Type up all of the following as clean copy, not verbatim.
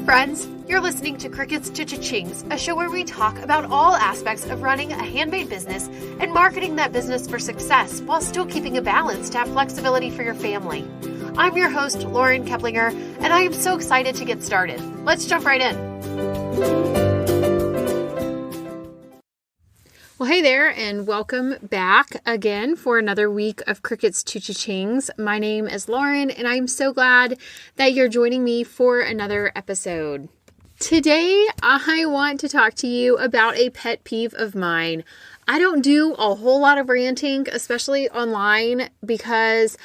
friends. You're listening to Crickets to Cha-Chings, a show where we talk about all aspects of running a handmade business and marketing that business for success while still keeping a balance to have flexibility for your family. I'm your host, Lauren Keplinger, and I am so excited to get started. Let's jump right in. Well, hey there, and welcome back again for another week of Crickets to Cha-Chings. My name is Lauren, and I'm so glad that you're joining me for another episode. Today, I want to talk to you about a pet peeve of mine. I don't do a whole lot of ranting, especially online, because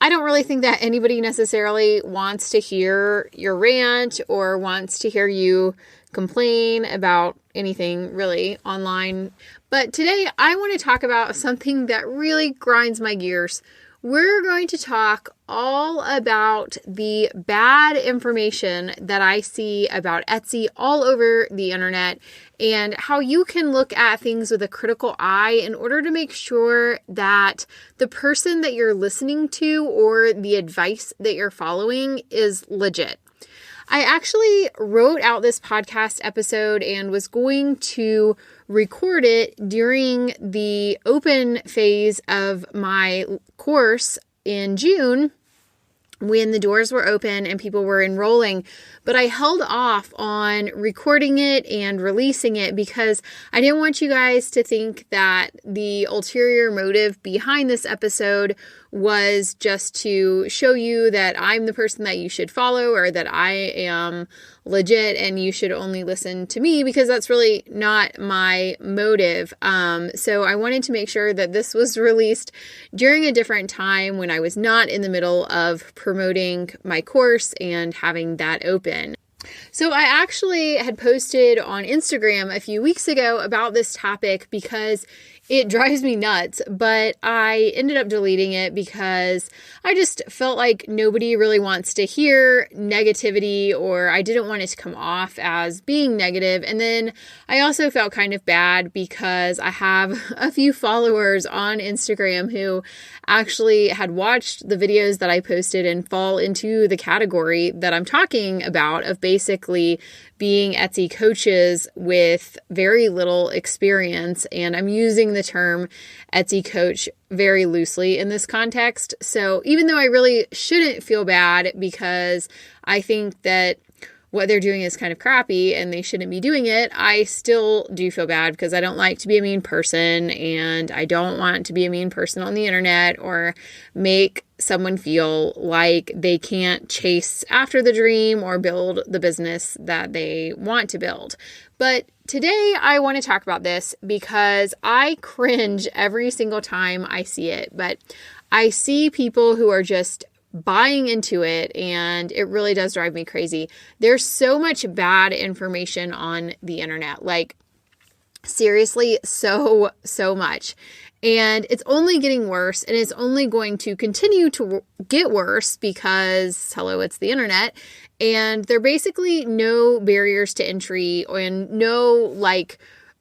I don't really think that anybody necessarily wants to hear your rant or wants to hear you complain about anything really online. But today I want to talk about something that really grinds my gears. We're going to talk all about the bad information that I see about Etsy all over the internet and how you can look at things with a critical eye in order to make sure that the person that you're listening to or the advice that you're following is legit. I actually wrote out this podcast episode and was going to record it during the open phase of my course in June when the doors were open and people were enrolling, but I held off on recording it and releasing it because I didn't want you guys to think that the ulterior motive behind this episode was just to show you that I'm the person that you should follow or that I am legit and you should only listen to me, because that's really not my motive. So I wanted to make sure that this was released during a different time when I was not in the middle of promoting my course and having that open. So I actually had posted on Instagram a few weeks ago about this topic because it drives me nuts, but I ended up deleting it because I just felt like nobody really wants to hear negativity, or I didn't want it to come off as being negative. And then I also felt kind of bad because I have a few followers on Instagram who actually had watched the videos that I posted and fall into the category that I'm talking about of basically being Etsy coaches with very little experience. And I'm using the term Etsy coach very loosely in this context. So even though I really shouldn't feel bad because I think that what they're doing is kind of crappy and they shouldn't be doing it, I still do feel bad because I don't like to be a mean person and I don't want to be a mean person on the internet or make someone feel like they can't chase after the dream or build the business that they want to build. But today I want to talk about this because I cringe every single time I see it, but I see people who are just buying into it, and it really does drive me crazy. There's so much bad information on the internet, like seriously, so much. And it's only getting worse, and it's only going to continue to get worse because, hello, it's the internet. And there are basically no barriers to entry and no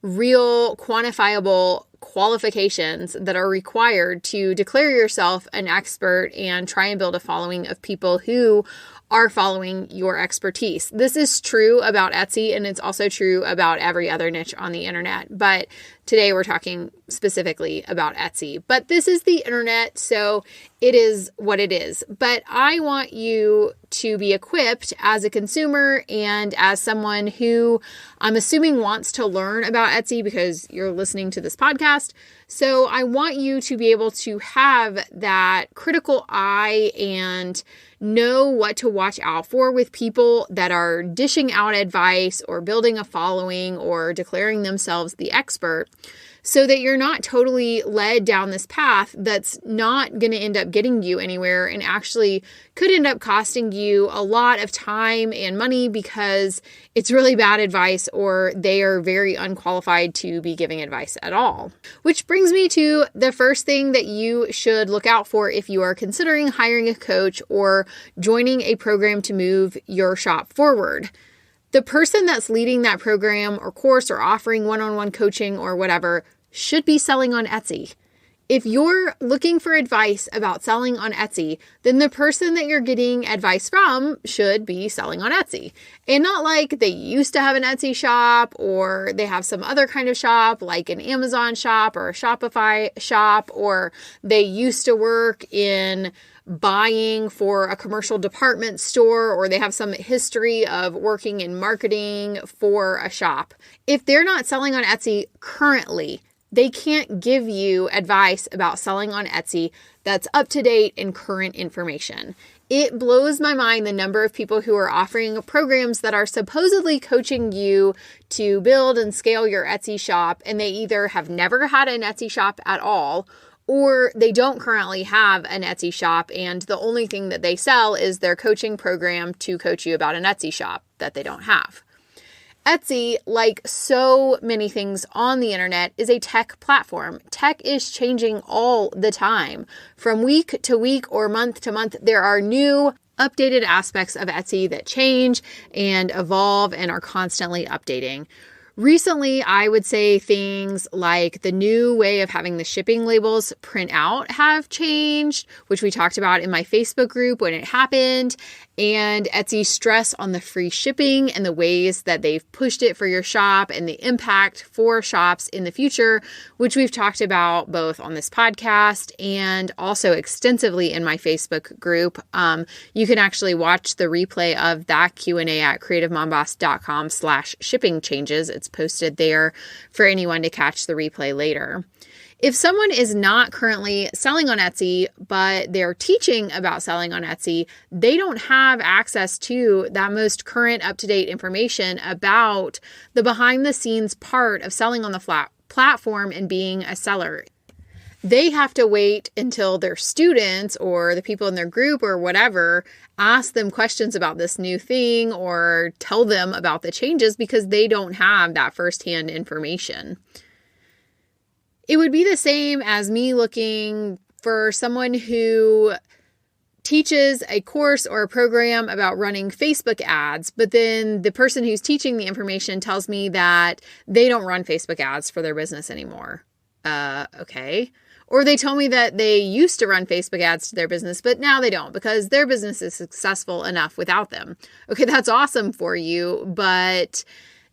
real quantifiable qualifications that are required to declare yourself an expert and try and build a following of people who are following your expertise. This is true about Etsy, and it's also true about every other niche on the internet. But today we're talking specifically about Etsy. But this is the internet, so it is what it is. But I want you to be equipped as a consumer and as someone who I'm assuming wants to learn about Etsy because you're listening to this podcast. So I want you to be able to have that critical eye and know what to watch out for with people that are dishing out advice or building a following or declaring themselves the expert, so that you're not totally led down this path that's not going to end up getting you anywhere and actually could end up costing you a lot of time and money because it's really bad advice or they are very unqualified to be giving advice at all. Which brings me to the first thing that you should look out for if you are considering hiring a coach or joining a program to move your shop forward. The person that's leading that program or course or offering one-on-one coaching or whatever should be selling on Etsy. If you're looking for advice about selling on Etsy, then the person that you're getting advice from should be selling on Etsy. And not like they used to have an Etsy shop or they have some other kind of shop like an Amazon shop or a Shopify shop, or they used to work in buying for a commercial department store, or they have some history of working in marketing for a shop. If they're not selling on Etsy currently, they can't give you advice about selling on Etsy that's up to date and current information. It blows my mind the number of people who are offering programs that are supposedly coaching you to build and scale your Etsy shop, and they either have never had an Etsy shop at all, or they don't currently have an Etsy shop, and the only thing that they sell is their coaching program to coach you about an Etsy shop that they don't have. Etsy, like so many things on the internet, is a tech platform. Tech is changing all the time. From week to week or month to month, there are new updated aspects of Etsy that change and evolve and are constantly updating. Recently, I would say things like the new way of having the shipping labels print out have changed, which we talked about in my Facebook group when it happened, and Etsy's stress on the free shipping and the ways that they've pushed it for your shop and the impact for shops in the future, which we've talked about both on this podcast and also extensively in my Facebook group. You can actually watch the replay of that Q&A at creativemomboss.com/shipping changes. It's posted there for anyone to catch the replay later. If someone is not currently selling on Etsy, but they're teaching about selling on Etsy, they don't have access to that most current up-to-date information about the behind-the-scenes part of selling on the platform and being a seller. They have to wait until their students or the people in their group or whatever ask them questions about this new thing or tell them about the changes because they don't have that firsthand information. It would be the same as me looking for someone who teaches a course or a program about running Facebook ads, but then the person who's teaching the information tells me that they don't run Facebook ads for their business anymore. Okay. Or they tell me that they used to run Facebook ads to their business, but now they don't because their business is successful enough without them. Okay, that's awesome for you, but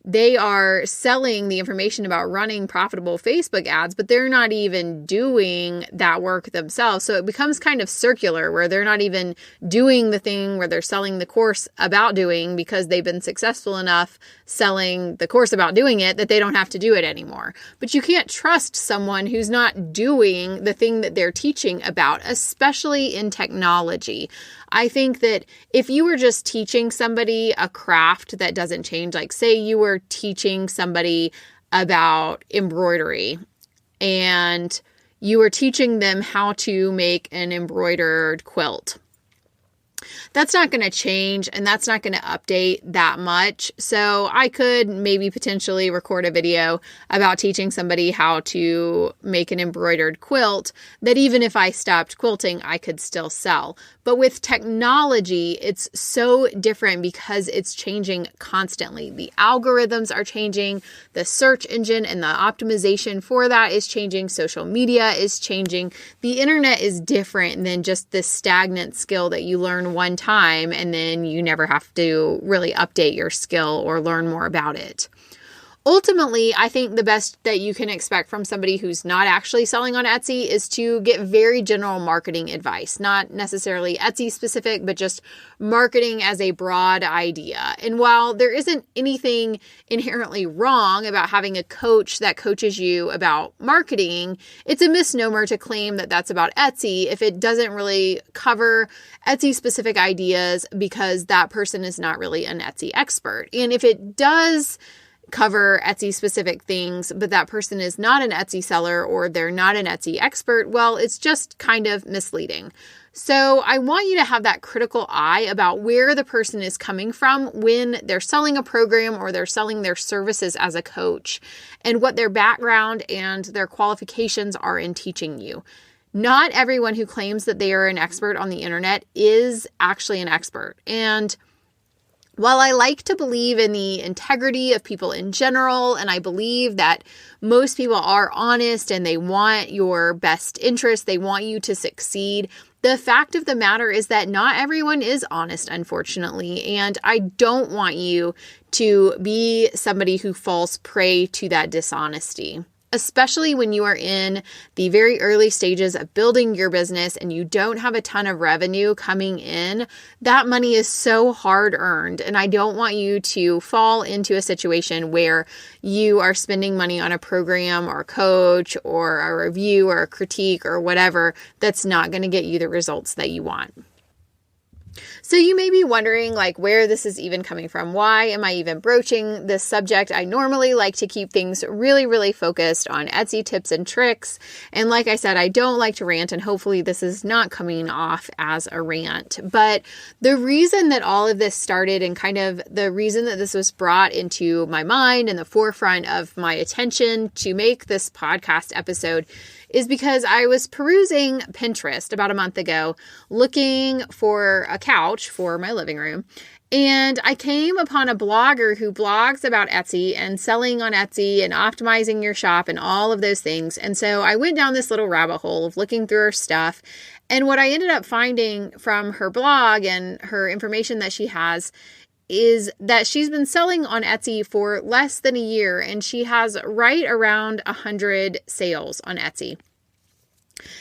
they are selling the information about running profitable Facebook ads, but they're not even doing that work themselves. So it becomes kind of circular where they're not even doing the thing where they're selling the course about doing because they've been successful enough selling the course about doing it that they don't have to do it anymore. But you can't trust someone who's not doing the thing that they're teaching about, especially in technology. I think that if you were just teaching somebody a craft that doesn't change, like say you were teaching somebody about embroidery and you were teaching them how to make an embroidered quilt, that's not going to change and that's not going to update that much. So I could maybe potentially record a video about teaching somebody how to make an embroidered quilt that even if I stopped quilting, I could still sell. But with technology, it's so different because it's changing constantly. The algorithms are changing, the search engine and the optimization for that is changing, social media is changing. The internet is different than just this stagnant skill that you learn one time and then you never have to really update your skill or learn more about it. Ultimately, I think the best that you can expect from somebody who's not actually selling on Etsy is to get very general marketing advice, not necessarily Etsy specific, but just marketing as a broad idea. And while there isn't anything inherently wrong about having a coach that coaches you about marketing, it's a misnomer to claim that that's about Etsy if it doesn't really cover Etsy specific ideas because that person is not really an Etsy expert. And if it does cover Etsy specific things, but that person is not an Etsy seller or they're not an Etsy expert, well, it's just kind of misleading. So I want you to have that critical eye about where the person is coming from when they're selling a program or they're selling their services as a coach and what their background and their qualifications are in teaching you. Not everyone who claims that they are an expert on the internet is actually an expert. And While I like to believe in the integrity of people in general, and I believe that most people are honest and they want your best interest, they want you to succeed, the fact of the matter is that not everyone is honest, unfortunately, and I don't want you to be somebody who falls prey to that dishonesty. Especially when you are in the very early stages of building your business and you don't have a ton of revenue coming in, that money is so hard earned. And I don't want you to fall into a situation where you are spending money on a program or a coach or a review or a critique or whatever that's not going to get you the results that you want. So you may be wondering where this is even coming from. Why am I even broaching this subject? I normally like to keep things really, really focused on Etsy tips and tricks. And like I said, I don't like to rant, and hopefully this is not coming off as a rant. But the reason that all of this started and kind of the reason that this was brought into my mind and the forefront of my attention to make this podcast episode is because I was perusing Pinterest about a month ago, looking for a couch for my living room. And I came upon a blogger who blogs about Etsy and selling on Etsy and optimizing your shop and all of those things. And so I went down this little rabbit hole of looking through her stuff. And what I ended up finding from her blog and her information that she has is that she's been selling on Etsy for less than a year, and she has right around 100 sales on Etsy.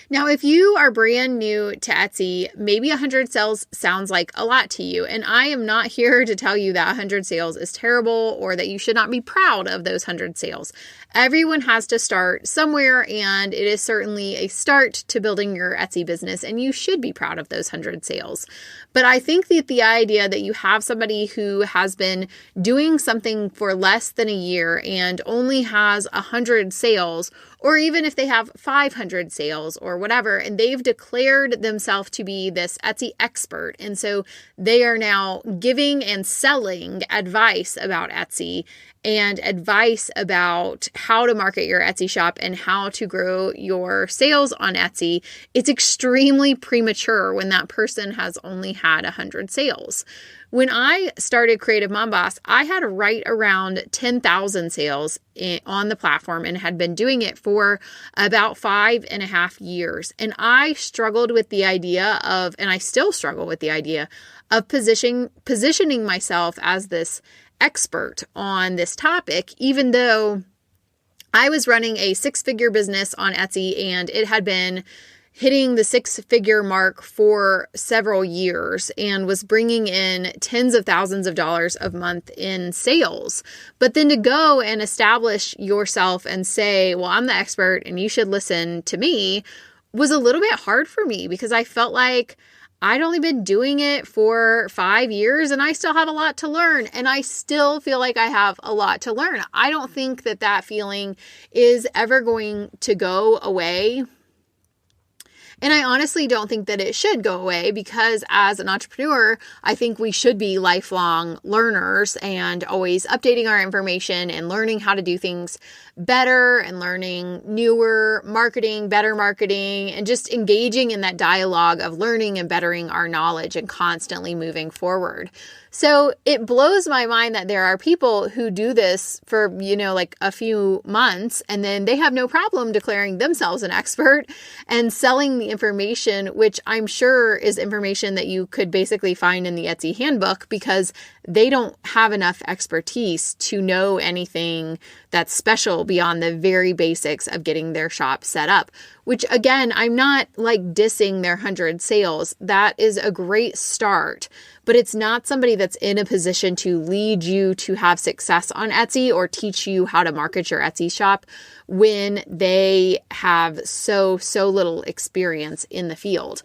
Now, if you are brand new to Etsy, maybe 100 sales sounds like a lot to you. And I am not here to tell you that 100 sales is terrible or that you should not be proud of those 100 sales. Everyone has to start somewhere, and it is certainly a start to building your Etsy business, and you should be proud of those 100 sales. But I think that the idea that you have somebody who has been doing something for less than a year and only has 100 sales, or even if they have 500 sales or whatever, and they've declared themselves to be this Etsy expert, and so they are now giving and selling advice about Etsy and advice about how to market your Etsy shop and how to grow your sales on Etsy, it's extremely premature when that person has only had 100 sales. When I started Creative Mom Boss, I had right around 10,000 sales on the platform and had been doing it for about 5.5 years. And I struggled with the idea of, and I still struggle with the idea of positioning myself as this expert on this topic, even though I was running a 6-figure business on Etsy and it had been hitting the 6-figure mark for several years and was bringing in tens of thousands of dollars a month in sales. But then to go and establish yourself and say, well, I'm the expert and you should listen to me, was a little bit hard for me because I felt like I'd only been doing it for 5 years and I still have a lot to learn, and I still feel like I have a lot to learn. I don't think that that feeling is ever going to go away. And I honestly don't think that it should go away because as an entrepreneur, I think we should be lifelong learners and always updating our information and learning how to do things better and learning newer marketing, better marketing, and just engaging in that dialogue of learning and bettering our knowledge and constantly moving forward. So it blows my mind that there are people who do this for, a few months, and then they have no problem declaring themselves an expert and selling the information, which I'm sure is information that you could basically find in the Etsy handbook because they don't have enough expertise to know anything that's special beyond the very basics of getting their shop set up, which again, I'm not dissing their 100 sales. That is a great start, but it's not somebody that's in a position to lead you to have success on Etsy or teach you how to market your Etsy shop when they have so little experience in the field.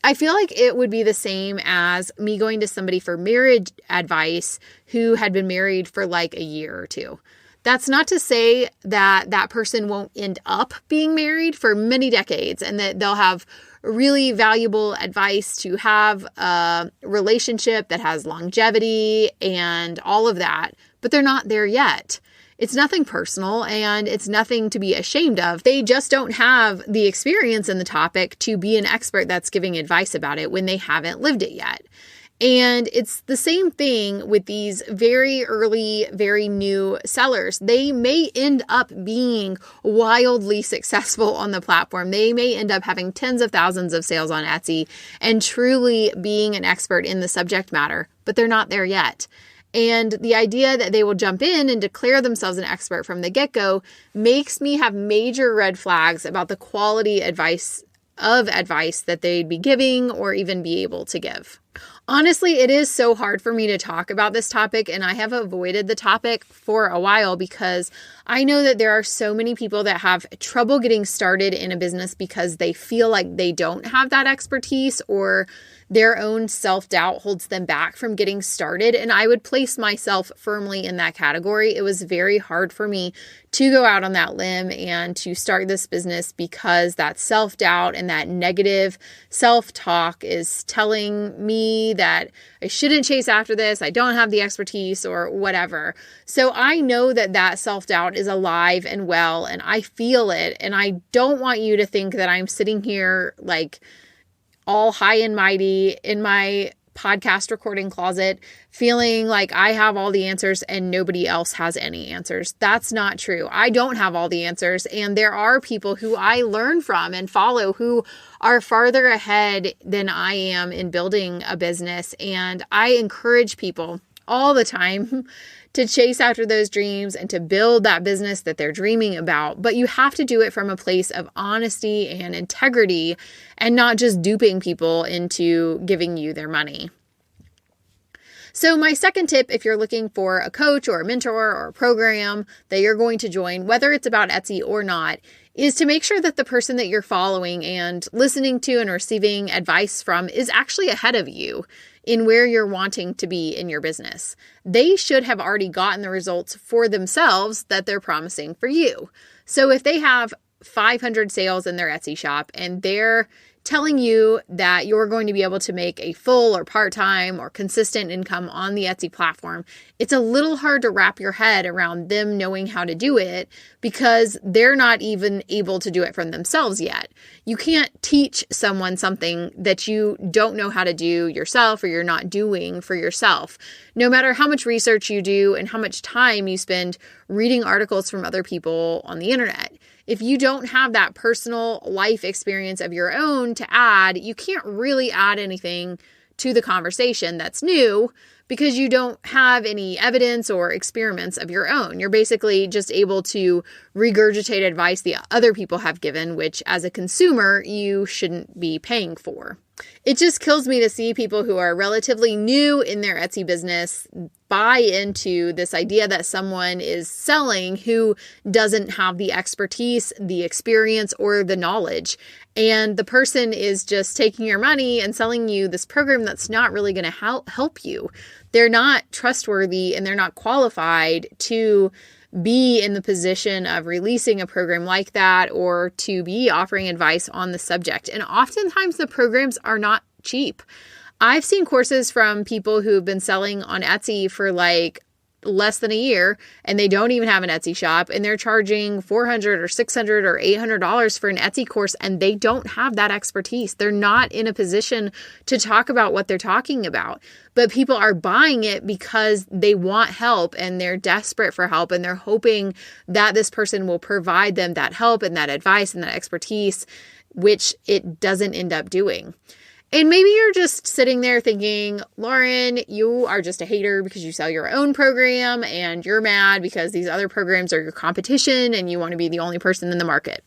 I feel like it would be the same as me going to somebody for marriage advice who had been married for a year or two. That's not to say that that person won't end up being married for many decades and that they'll have really valuable advice to have a relationship that has longevity and all of that, but they're not there yet. It's nothing personal and it's nothing to be ashamed of. They just don't have the experience in the topic to be an expert that's giving advice about it when they haven't lived it yet. And it's the same thing with these very early, very new sellers. They may end up being wildly successful on the platform. They may end up having tens of thousands of sales on Etsy and truly being an expert in the subject matter, but they're not there yet. And the idea that they will jump in and declare themselves an expert from the get-go makes me have major red flags about the quality advice that they'd be giving or even be able to give. Honestly, it is so hard for me to talk about this topic, and I have avoided the topic for a while because I know that there are so many people that have trouble getting started in a business because they feel like they don't have that expertise or their own self-doubt holds them back from getting started. And I would place myself firmly in that category. It was very hard for me to go out on that limb and to start this business because that self-doubt and that negative self-talk is telling me that I shouldn't chase after this, I don't have the expertise or whatever. So I know that self-doubt is alive and well, and I feel it. And I don't want you to think that I'm sitting here like all high and mighty in my podcast recording closet, feeling like I have all the answers and nobody else has any answers. That's not true. I don't have all the answers. And there are people who I learn from and follow who are farther ahead than I am in building a business. And I encourage people all the time to chase after those dreams and to build that business that they're dreaming about. But you have to do it from a place of honesty and integrity and not just duping people into giving you their money. So my second tip, if you're looking for a coach or a mentor or a program that you're going to join, whether it's about Etsy or not, is to make sure that the person that you're following and listening to and receiving advice from is actually ahead of you in where you're wanting to be in your business. They should have already gotten the results for themselves that they're promising for you. So if they have 500 sales in their Etsy shop and they're telling you that you're going to be able to make a full or part-time or consistent income on the Etsy platform, it's a little hard to wrap your head around them knowing how to do it because they're not even able to do it for themselves yet. You can't teach someone something that you don't know how to do yourself or you're not doing for yourself. No matter how much research you do and how much time you spend reading articles from other people on the internet, if you don't have that personal life experience of your own to add, you can't really add anything to the conversation that's new because you don't have any evidence or experiments of your own. You're basically just able to regurgitate advice the other people have given, which as a consumer, you shouldn't be paying for. It just kills me to see people who are relatively new in their Etsy business buy into this idea that someone is selling who doesn't have the expertise, the experience, or the knowledge. And the person is just taking your money and selling you this program that's not really going to help you. They're not trustworthy and they're not qualified to be in the position of releasing a program like that or to be offering advice on the subject. And oftentimes the programs are not cheap. I've seen courses from people who've been selling on Etsy for like less than a year and they don't even have an Etsy shop and they're charging $400 or $600 or $800 for an Etsy course and they don't have that expertise. They're not in a position to talk about what they're talking about. But people are buying it because they want help and they're desperate for help and they're hoping that this person will provide them that help and that advice and that expertise, which it doesn't end up doing. And maybe you're just sitting there thinking, Lauren, you are just a hater because you sell your own program and you're mad because these other programs are your competition and you want to be the only person in the market.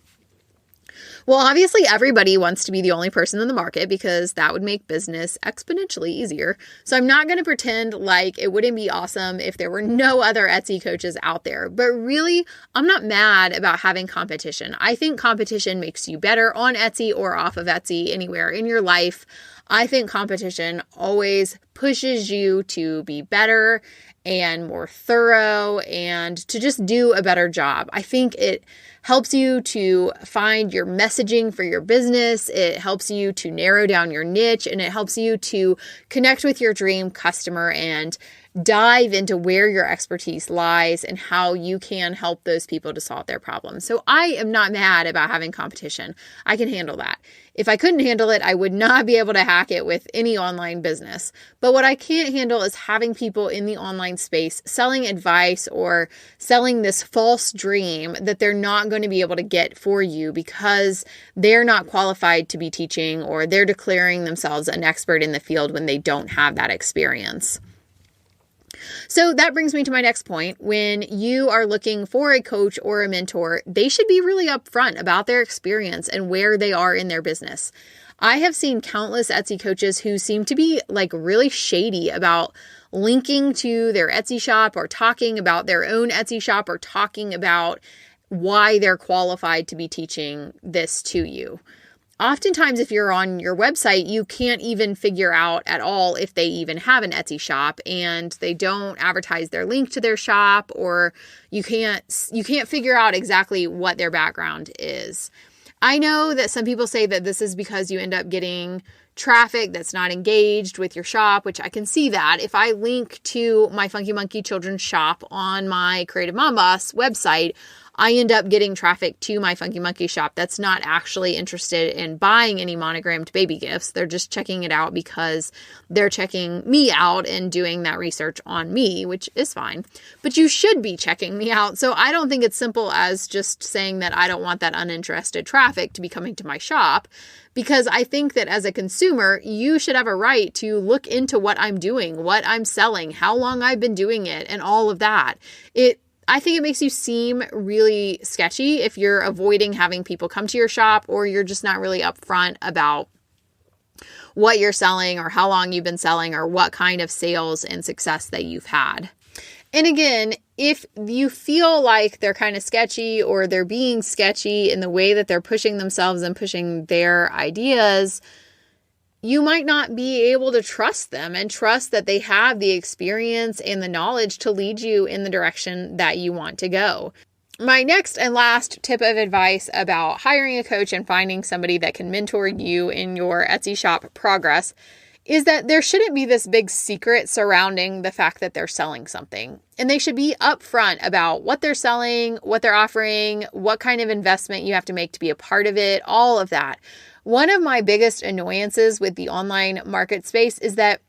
Well, obviously everybody wants to be the only person in the market because that would make business exponentially easier. So I'm not going to pretend like it wouldn't be awesome if there were no other Etsy coaches out there. But really, I'm not mad about having competition. I think competition makes you better on Etsy or off of Etsy, anywhere in your life. I think competition always pushes you to be better and more thorough and to just do a better job. I think it helps you to find your messaging for your business. It helps you to narrow down your niche and it helps you to connect with your dream customer and dive into where your expertise lies and how you can help those people to solve their problems. So I am not mad about having competition. I can handle that. If I couldn't handle it, I would not be able to hack it with any online business. But what I can't handle is having people in the online space selling advice or selling this false dream that they're not going to be able to get for you because they're not qualified to be teaching, or they're declaring themselves an expert in the field when they don't have that experience. So that brings me to my next point. When you are looking for a coach or a mentor, they should be really upfront about their experience and where they are in their business. I have seen countless Etsy coaches who seem to be like really shady about linking to their Etsy shop or talking about their own Etsy shop or talking about why they're qualified to be teaching this to you. Oftentimes, if you're on your website, you can't even figure out at all if they even have an Etsy shop, and they don't advertise their link to their shop, or you can't figure out exactly what their background is. I know that some people say that this is because you end up getting traffic that's not engaged with your shop, which I can see that. If I link to my Funky Monkey Children's shop on my Creative Mom Boss website, I end up getting traffic to my Funky Monkey shop that's not actually interested in buying any monogrammed baby gifts. They're just checking it out because they're checking me out and doing that research on me, which is fine. But you should be checking me out. So I don't think it's simple as just saying that I don't want that uninterested traffic to be coming to my shop, because I think that as a consumer, you should have a right to look into what I'm doing, what I'm selling, how long I've been doing it, and all of that. I think it makes you seem really sketchy if you're avoiding having people come to your shop, or you're just not really upfront about what you're selling or how long you've been selling or what kind of sales and success that you've had. And again, if you feel like they're kind of sketchy, or they're being sketchy in the way that they're pushing themselves and pushing their ideas, you might not be able to trust them and trust that they have the experience and the knowledge to lead you in the direction that you want to go. My next and last tip of advice about hiring a coach and finding somebody that can mentor you in your Etsy shop progress is that there shouldn't be this big secret surrounding the fact that they're selling something. And they should be upfront about what they're selling, what they're offering, what kind of investment you have to make to be a part of it, all of that. One of my biggest annoyances with the online market space is that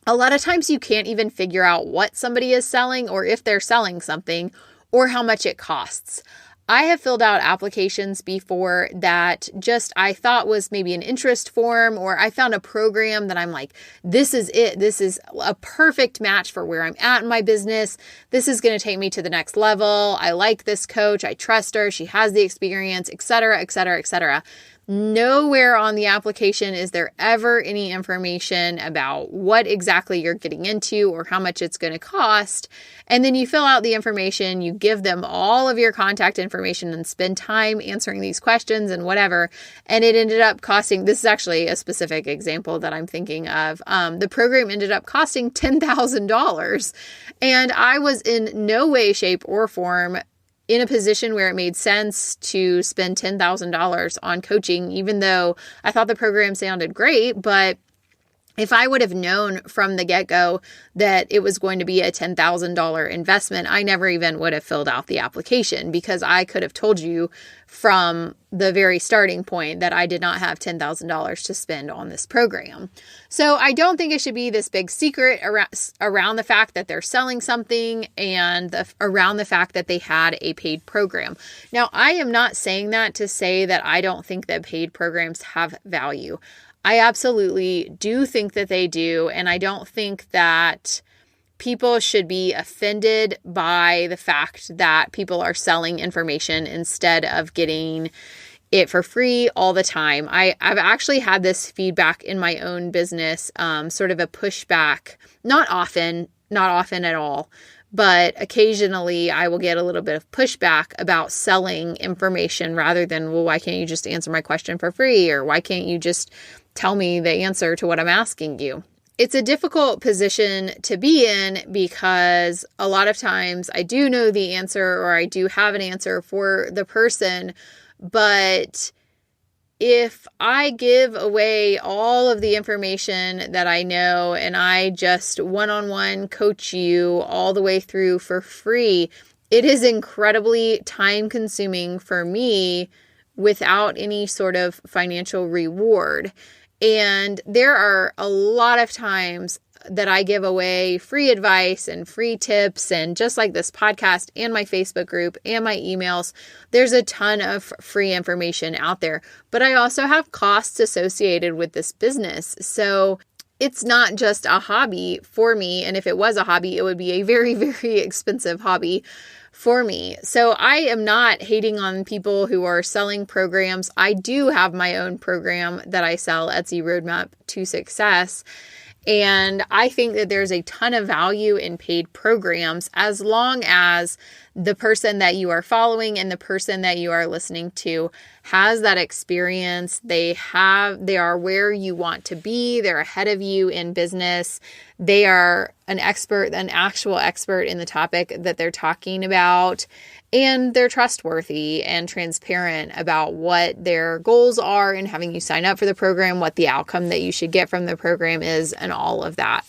a lot of times you can't even figure out what somebody is selling, or if they're selling something, or how much it costs. I have filled out applications before that just I thought was maybe an interest form, or I found a program that I'm like, this is it. This is a perfect match for where I'm at in my business. This is going to take me to the next level. I like this coach. I trust her. She has the experience, et cetera, et cetera, et cetera. Nowhere on the application is there ever any information about what exactly you're getting into or how much it's going to cost. And then you fill out the information, you give them all of your contact information and spend time answering these questions and whatever. And it ended up costing, this is actually a specific example that I'm thinking of. The program ended up costing $10,000. And I was in no way, shape, or form in a position where it made sense to spend $10,000 on coaching, even though I thought the program sounded great. But if I would have known from the get-go that it was going to be a $10,000 investment, I never even would have filled out the application, because I could have told you from the very starting point that I did not have $10,000 to spend on this program. So I don't think it should be this big secret around the fact that they're selling something and around the fact that they had a paid program. Now, I am not saying that to say that I don't think that paid programs have value. I absolutely do think that they do, and I don't think that people should be offended by the fact that people are selling information instead of getting it for free all the time. I've actually had this feedback in my own business, sort of a pushback, not often at all, but occasionally I will get a little bit of pushback about selling information rather than, well, why can't you just answer my question for free? Or why can't you just tell me the answer to what I'm asking you? It's a difficult position to be in, because a lot of times I do know the answer, or I do have an answer for the person, but if I give away all of the information that I know and I just one-on-one coach you all the way through for free, it is incredibly time-consuming for me without any sort of financial reward. And there are a lot of times that I give away free advice and free tips, and just like this podcast and my Facebook group and my emails, there's a ton of free information out there. But I also have costs associated with this business. So it's not just a hobby for me. And if it was a hobby, it would be a very, very expensive hobby for me. So I am not hating on people who are selling programs. I do have my own program that I sell, Etsy Roadmap to Success. And I think that there's a ton of value in paid programs as long as the person that you are following and the person that you are listening to has that experience. They are where you want to be. They're ahead of you in business. They are an actual expert in the topic that they're talking about. And they're trustworthy and transparent about what their goals are and having you sign up for the program, what the outcome that you should get from the program is, and all of that.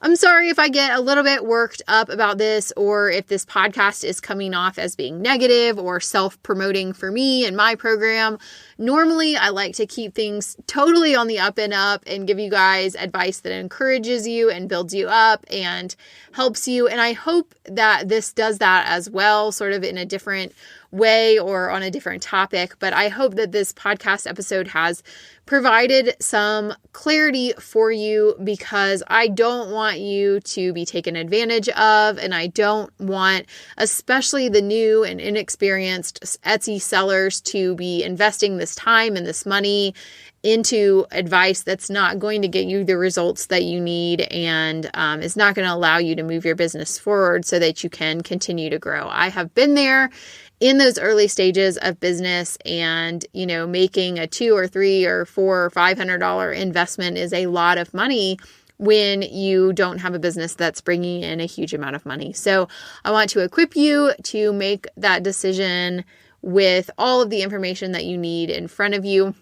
I'm sorry if I get a little bit worked up about this, or if this podcast is coming off as being negative or self-promoting for me and my program. Normally, I like to keep things totally on the up and up and give you guys advice that encourages you and builds you up and helps you. And I hope that this does that as well, sort of in a different way or on a different topic. But I hope that this podcast episode has provided some clarity for you, because I don't want you to be taken advantage of, and I don't want, especially the new and inexperienced Etsy sellers, to be investing this time and this money into advice that's not going to get you the results that you need, and is not going to allow you to move your business forward so that you can continue to grow. I have been there in those early stages of business, and, making a $200 or $300 or $400 or $500 investment is a lot of money when you don't have a business that's bringing in a huge amount of money. So I want to equip you to make that decision with all of the information that you need in front of you.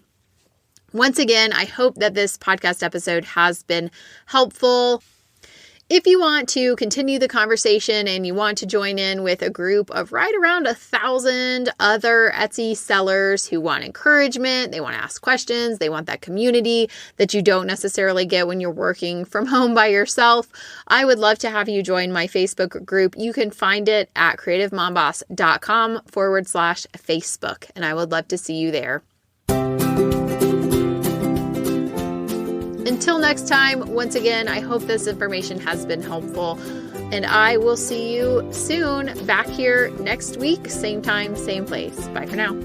Once again, I hope that this podcast episode has been helpful. If you want to continue the conversation and you want to join in with a group of right around 1,000 other Etsy sellers who want encouragement, they want to ask questions, they want that community that you don't necessarily get when you're working from home by yourself, I would love to have you join my Facebook group. You can find it at creativemomboss.com/Facebook, and I would love to see you there. Until next time, once again, I hope this information has been helpful, and I will see you soon back here next week, same time, same place. Bye for now.